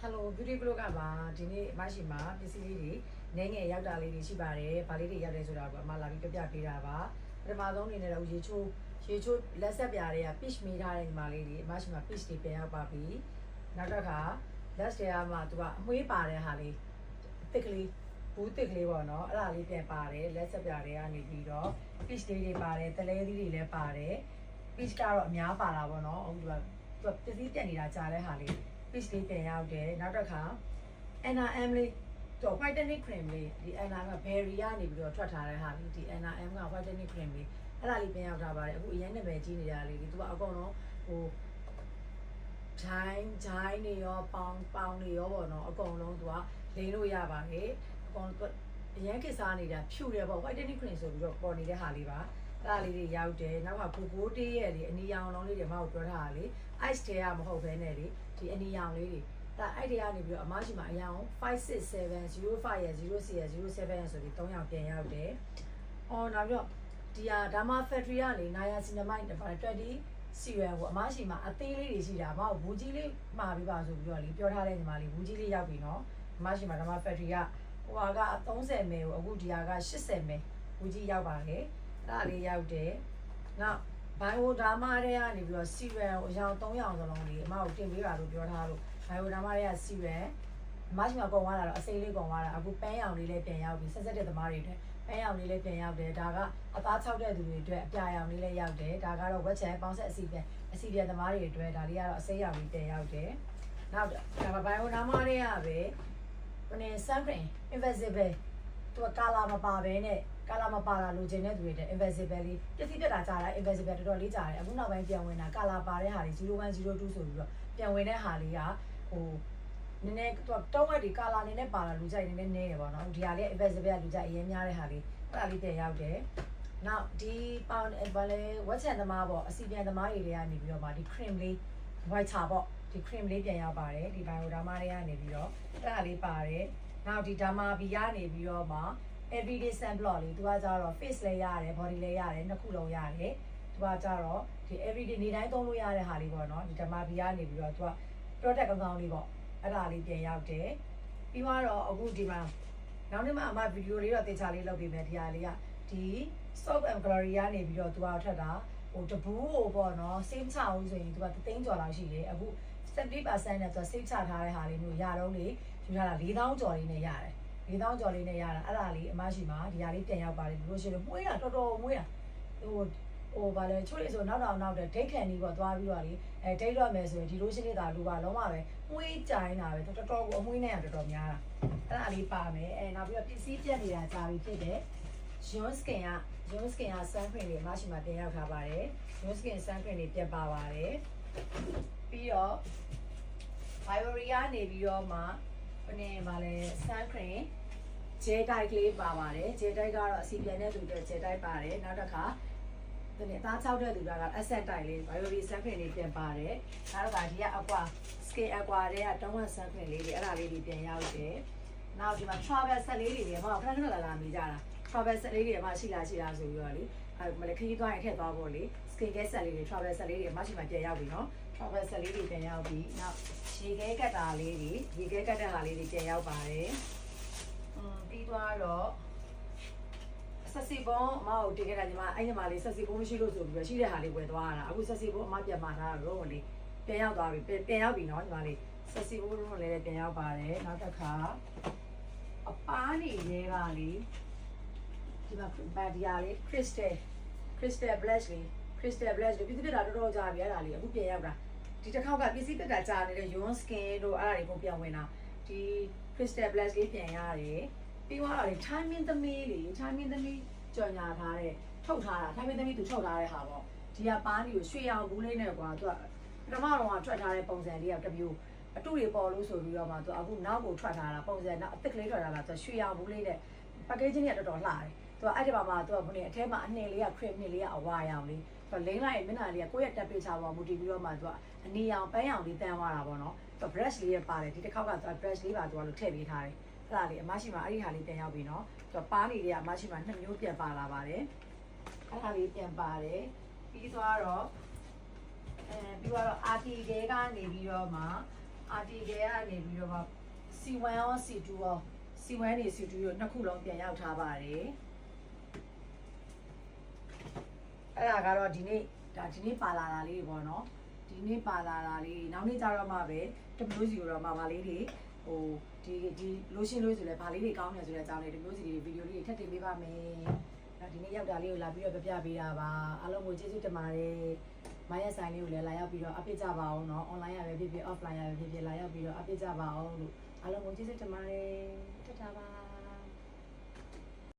Hello beauty blog ကပါဒီနေ့အမရှိမှာပစ္စည်းလေးတွေနည်းငယ်ရောက်တာလေးတွေရှိပါတယ်။ဗာလေးတွေရောက်တယ်ဆိုတာကအမလာပြီးပြပြပေးတာပါ။ပထမဆုံးအနေနဲ့တော့ရေချိုးလက်ဆက်ပြားတွေက peach မေးထားတဲ့ညီမလေးတွေအမရှိမှာ peach တွေပြန်ရောက်ပါပြီ။နောက်တစ်ခါ လက်တွေကမှသူကအမွှေးပါတဲ့ဟာလေးတစ်ကလေးဘူးတစ်ကလေးပေါ့နော်အဲ့ဒါလေးပြန်ပါတယ်လက်ဆက်ပြားတွေကနေပြီးတော့ peach လေးတွေပါတယ်တလဲသီးတွေလည်းပါတယ် peach ကတော့အများပါတာပေါ့နော်အခုသူကပစ္စည်းပြက်နေတာကြားတဲ့ဟာလေး peach လေးပြန်ရောက်တယ်နောက်တစ်ခါ NRM လေးတော့ whitening cream လေးဒီ NRM က berry ကနေပြီးတော့ထွက်ထားတဲ့ဟာလေးဒီ NRM က whitening cream လေးအဲ့ဒါလေးပြန်ရောက်ထားပါတယ်အခုအရင်နာမည်ကြီးနေကြလေးဒီသူကအကုန်လုံးဟိုဂျိုင်းနေရောပေါင်နေရောပေါ့နော်အကုန်လုံးသူကလိန်လို့ရပါတယ်အကုန်လုံးအရင်ကစားနေတာဖြူတယ်ပေါ့ whitening cream ဆိုပြီးတော့ပေါ်နေတဲ့ဟာလေးပါအဲ့ဒါလေးတွေရောက်တယ်နောက်ကကိုတေးရဲ့လေအနီရောင်လုံးလေးတွေမဟုတ်ပြောထားတာလေ ice တဲကမဟုတ်ဘဲနဲ့လေဒီအနီရောင်လေးတွေဒါအဲ့ဒီကနေပြီးတော့အမရှိမှာအရောင်56705ရဲ့06ရဲ့07ရဲ့ဆိုပြီး3ရောင်ပြန်ရောက်တယ်။အော်နောက်ပြီးတော့ဒီဟာဒါမှ factory ကနေနာယာစီနမိုက်20 CUN ကိုအမရှိမှာအသေးလေးတွေရှိတာမဟုတ်ဘူးကြီးလေးမှာပြီးပါဆိုပြီးတော့လေပြောထားတဲ့ညီမလေးဘူးကြီးလေးရောက်ပြီနော်။အမရှိမှာဒါမှ factory ကဟိုဟာက30မဲကိုအခုဒီဟာက80မဲဘူးကြီးရောက်ပါတယ်။အဲ့ဒါလေးရောက်တယ်။နောက်ဘိုင်ယိုဒါမာတွေကနေပြီးတော့ CUN ကိုအရောင်3ရောင်စလုံးလေးအမကိုတင်ပေးပါလို့ပြောထားလို့ဘိုင်ယိုဒါမာတွေက CUN အမရှိမှာကုန်သွားတာတော့အစိမ်းလေးကုန်သွားတာအခုပန်းရောင်လေးလည်းပြန်ရောက်ပြီဆက်တဲ့သမားတွေအတွက်ပန်းရောင်လေးလည်းပြန်ရောက်တယ်ဒါကအသား၆တဲ့သူတွေအတွက်အပြာရောင်လေးလည်းရောက်တယ်ဒါကတော့ဝက်ချန်ပေါင်းဆက်အစီပြန်သမားတွေအတွက်ဒါလေးကတော့အစိမ်းရောင်လေးပြန်ရောက်တယ်နောက်ဒါဘိုင်ယိုဒါမာတွေကပဲဘယ်နဲ့ sunscreen invisible သူကကာလာမပါဘဲနဲ့ကာလာမပါတာလိုချင်တဲ့သူတွေတဲ့ invisible လေးပြည့်ပြတ်တာကြားတာ invisible တော်တော်လေးကြားတယ်အခုနောက်ပိုင်းပြန်ဝင်တာကာလာပါတဲ့ဟာလေး0102ဆိုပြီးတော့ပြန်ဝင်တဲ့ဟာလေးကဟိုနည်းနည်းသူကတောင်းဝက်ဒီကာလာနေနဲ့ပါလာလူကြိုက်နေနဲ့နဲတယ်ပေါ့နော်ဒီဟာလေး invisible လူကြိုက်အရင်များတဲ့ဟာလေးအဲ့ဒါလေးပြန်ရောက်တယ်နောက်ဒီပေါင်ဘာလဲဝက်ချန်သမားပေါ့အစီပြန်သမားတွေတွေကနေပြီးတော့မှဒီ cream လေး white ချာပေါ့ဒီ cream လေးပြန်ရောက်ပါတယ်ဒီ bio drama တွေကနေပြီးတော့အဲ့ဒါလေးပါတယ်နောက်ဒီဓမ္မာဘီကနေပြီးတော့မှ everyday sunblock လေးသူကကြတော့ face လည်းရတယ် body လည်းရတယ်နှစ်ခုလုံးရတယ်သူကကြတော့ဒီ everyday နေ့တိုင်းသုံးလို့ရတဲ့ဟာလေးပေါ့နော်ဒီဓမ္မာဘီကနေပြီးတော့သူက product ကောင်းလေးပေါ့အဲ့ဒါလေးပြန်ရောက်တယ်ပြီးတော့အခုဒီမှာနောက်နေ့မှအမဗီဒီယိုလေးတော့တင်ချလေးလုပ်ပေးမယ်ဒီဟာလေးကဒီ soap and glory ကနေပြီးတော့သူကထွက်တာဟိုတဘူးဟိုပေါ့နော် same ချအောင်ဆိုရင်သူက3,000ကျော်လောက်ရှိတယ်အခု70%နဲ့သူက save ချထားတဲ့ဟာလေးမျိုးရတော့လေယူထားတာ4,000ကျော်လေးနဲ့ရတယ်4,000ကျော်လေးနဲ့ရတာအဲ့ဒါလေးအမရှိမှာဒီဟာလေးပြန်ရောက်ပါတယ်လို့ရှိရင်မှုေးတာတော်တော်မှုေးတာဟိုဘာလဲချိုးလေးဆိုနောက်တဲ့ဒိတ်ခံကြီးပေါ့သွားပြီးတော့လေဒိတ်တော့မယ်ဆိုရင်ဒီလိုရှင်းလေးသာလူပါလုံးပါပဲမှုေးကြိုင်းတာပဲတော်တော်ကိုအမွှေးနဲ့တော်တော်များတာအဲ့ဒါလေးပါမယ်နောက်ပြီးတော့ပစ္စည်းပြက်နေတာကြာပြီဖြစ်တဲ့ Yon Skin က sunscreen လေးအမရှိမှာတင်ရောက်ထားပါတယ် Yon Skin sunscreen လေးပြက်ပါပါတယ်ပြီးတော့ Ivory ကနေပြီးတော့မှဘယ်နဲ့ပါလဲ sunscreen ဂျယ်တိုက်လေးပါပါတယ်ဂျယ်တိုက်ကတော့အစီပြန်တဲ့သူတွေဂျယ်တိုက်ပါတယ်နောက်တစ်ခါဒီနေ့အသား၆တဲ့သူတွေက asset တိုက်လေး Ivory sunscreen လေးပြန်ပါတယ်နောက်တော့ဒီက aqua skin aqua တွေကတုံးဝ sunscreen လေးတွေအဲ့ဒါလေးတွေပြန်ရောက်တယ်နောက်ဒီမှာ travel set လေးတွေမဟုတ်ခဏလာမိကြတာ travel set လေးတွေမရှိလားဆိုပြီးတော့လေမလည်းခရီးသွားရင်ထည့်သွားဖို့လေ skin care set လေးတွေ travel set လေးတွေမရှိမှပြန်ရောက်ပြီနော် travel set လေးတွေပြန်ရောက်ပြီနောက်ရေခဲကတ်တာလေးတွေရေခဲကတ်တဲ့ဟာလေးတွေပြန်ရောက်ပါတယ်ပြီးသွားတော့ဆက်စီပုံအမကိုတင်ခဲ့တာညီမအဲ့ညီမလေးဆက်စီပုံမရှိလို့ဆိုပြီးတော့ရှိတဲ့ဟာလေးဝယ်သွားတာအခုဆက်စီပုံအမပြန်มาထားတာတော့လေပြန်ရောက်သွားပြီပြန်ရောက်ပြီနော်ညီမလေးဆက်စီပုံတော့လည်းပြန်ရောက်ပါတယ်နောက်တစ်ခါအပားနေတဲ့ကလေဒီမှာဗာဒီယာလေး crystal blush လေးပစ္စည်းပြတာတော်တော်ကြာပြီအဲ့ဒါလေးအခုပြန်ရောက်တာဒီတစ်ခေါက်ကပစ္စည်းပြတာကြာနေတဲ့ Yon Skin တို့အဲ့ဒါတွေပုံပြန်ဝင်တာဒီ crystal blush လေးပြန်ရတယ်ပြီးတော့လေ timing သမီးကြော်ညာထားတဲ့ထုတ်ထားတာ timing သမီးသူထုတ်ထားတဲ့ဟာပေါ့ဒီကပားနေကိုရွှေရောင်ဘူးလေးနဲ့ကွာသူကပထမတော့ထွက်ထားတဲ့ပုံစံလေးကတမျိုးအတူတွေပေါ်လို့ဆိုပြီးတော့မှသူအခုနောက်ကိုထွက်ထားတာပုံစံနောက်အသစ်ကလေးထွက်ထားတာသူရွှေရောင်ဘူးလေးနဲ့ packaging ကတော်တော်လှတယ်သူကအဲ့ဒီမှာသူကဘုနေအထဲမှာအနှင်လေးက cream နှင်လေးကအဝါရောင်လေးသူလိမ့်လိုက်မျက်နှာလေးကကိုယ့်ရဲ့ temperature ပေါ်မူတည်ပြီးတော့မှသူကအနီရောင်ပန်းရောင်လေးတန်းသွားတာပေါ့နော်သူ brush လေးရပါတယ်ဒီတစ်ခေါက်ကသူ brush လေးပါသူကလို့ထည့်ပေးထားတယ်အဲ့ဒါလေးအမရှိမှာအဲ့ဒီဟာလေးပြန်ရောက်ပြီနော်သူကပါးနေလေးကအမရှိမှာ2မျိုးပြန်ပါလာပါတယ်အဲ့ဒါလေးပြန်ပါတယ်ပြီးတော့RT တွေကနေပြီးတော့မှ article ကနေပြီးတော့မှ C1 ရော C2 ရော C1 နေ C2 ရောနှစ်ခုလုံးပြန်ရောက်ထားပါတယ်အဲ့ဒါကတော့ဒီနေ့ပါလာတာလေးတွေပေါ့နော်ဒီနေ့ပါလာတာလေးနောက်နေ့ကျတော့မှပဲတစ်မျိုးစီတော့မှဗာလေးတွေဟိုဒီလိုရှင်းလို့ဆိုလဲဗာလေးတွေကောင်းတယ်ဆိုတဲ့အကြောင်းလေးတစ်မျိုးစီတွေဗီဒီယိုလေးတွေထပ်တင်ပေးပါမယ်ဒီနေ့ရောက်တာလေးကိုလာပြီးတော့ပြပေးတာပါအားလုံးကိုကျေးဇူးတင်ပါတယ်မရဆိုင်လေးကိုလည်းလာရောက်ပြီးတော့ update ကြပါအောင်เนาะ online ရပဲဖြစ်ဖြစ် offline ရပဲဖြစ်ဖြစ်လာရောက်ပြီးတော့ update ကြပါအောင်လို့အားလုံးကိုကျေးဇူးတင်ပါတယ်တတ်တာပါ